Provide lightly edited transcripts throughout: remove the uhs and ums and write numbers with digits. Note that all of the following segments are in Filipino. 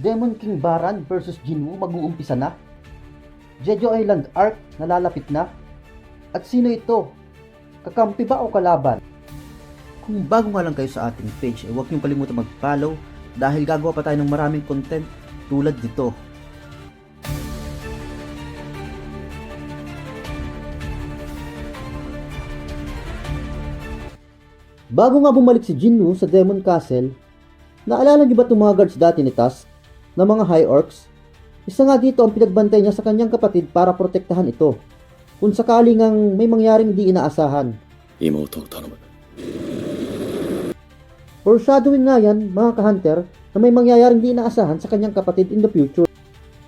Demon King Baran versus Jinwoo mag-uumpisa na. Jeju Island Arc nalalapit na. At sino ito? Kakampi ba o kalaban? Kung bago nga lang kayo sa ating page, huwag niyong kalimutan mag-follow dahil gagawa pa tayo ng maraming content tulad dito. Bago nga bumalik si Jinwoo sa Demon Castle, naalala niyo ba itong mga guards dati ni Tusk na mga High Orcs? Isa nga dito ang pinagbantay niya sa kanyang kapatid para protektahan ito kung sakaling ang may mangyaring di inaasahan. Foreshadowing nga yan, mga ka-hunter, na may mangyayaring di inaasahan sa kanyang kapatid in the future.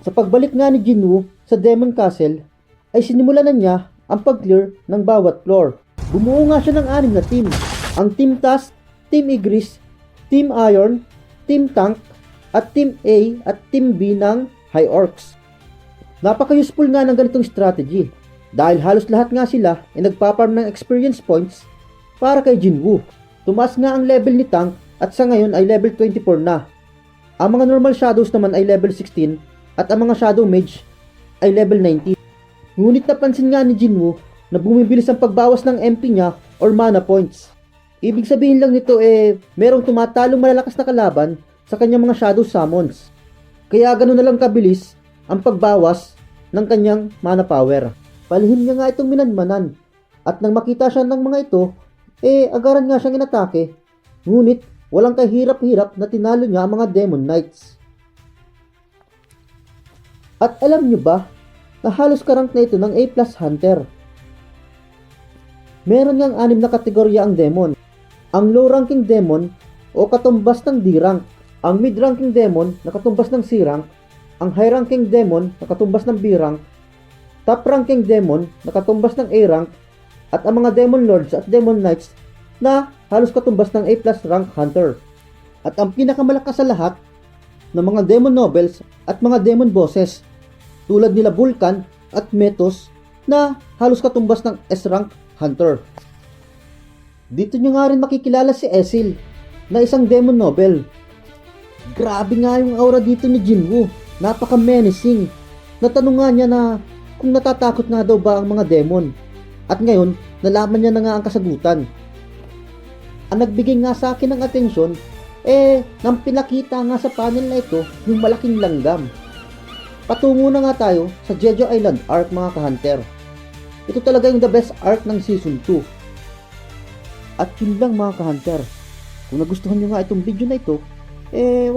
Sa pagbalik nga ni Jinwoo sa Demon Castle, ay sinimulan na niya ang pag-clear ng bawat floor. Bumuo nga siya ng 6 na team. Ang Team Tusk, Team Igris, Team Iron, Team Tank, at Team A at Team B ng High Orcs. Napaka-useful nga ng ganitong strategy dahil halos lahat nga sila ay nagpaparm ng experience points para kay Jinwoo. Tumaas nga ang level ni Tank at sa ngayon ay level 24 na. Ang mga normal shadows naman ay level 16 at ang mga shadow mage ay level 19. Ngunit napansin nga ni Jinwoo na bumibilis ang pagbawas ng MP niya or mana points. Ibig sabihin lang nito merong tumatalong malalakas na kalaban sa kanyang mga shadow summons. Kaya ganoon na lang kabilis ang pagbawas ng kanyang mana power. Palihim niya nga itong minanmanan at nang makita siya ng mga ito, agaran nga siyang inatake. Ngunit walang kahirap-hirap na tinalo niya ang mga Demon Knights. At alam niyo ba na halos karank na ito ng A+ Hunter? Meron ngang 6 na kategorya ang Demon. Ang low-ranking Demon o katumbas ng D-rank, ang mid-ranking Demon na katumbas ng C-rank, ang high-ranking Demon na katumbas ng B-rank, top-ranking Demon na katumbas ng A-rank, at ang mga Demon Lords at Demon Knights na halos katumbas ng A+ rank Hunter. At ang pinakamalakas sa lahat ng mga Demon Nobles at mga Demon Bosses tulad nila Vulcan at Metos na halos katumbas ng S-rank Hunter. Dito nyo nga rin makikilala si Esil na isang Demon Noble. Grabe nga yung aura dito ni Jinwoo, napaka-menacing. Natanong nga niya na kung natatakot nga daw ba ang mga demon. At ngayon, nalaman niya na nga ang kasagutan. Ang nagbigay nga sa akin ng atensyon, nang pinakita nga sa panel na ito yung malaking langgam. Patungo na nga tayo sa Jeju Island Arc, mga ka-hunter. Ito talaga yung the best arc ng Season 2. At yun lang, mga ka-hunter. Kung nagustuhan nyo nga itong video na ito, wag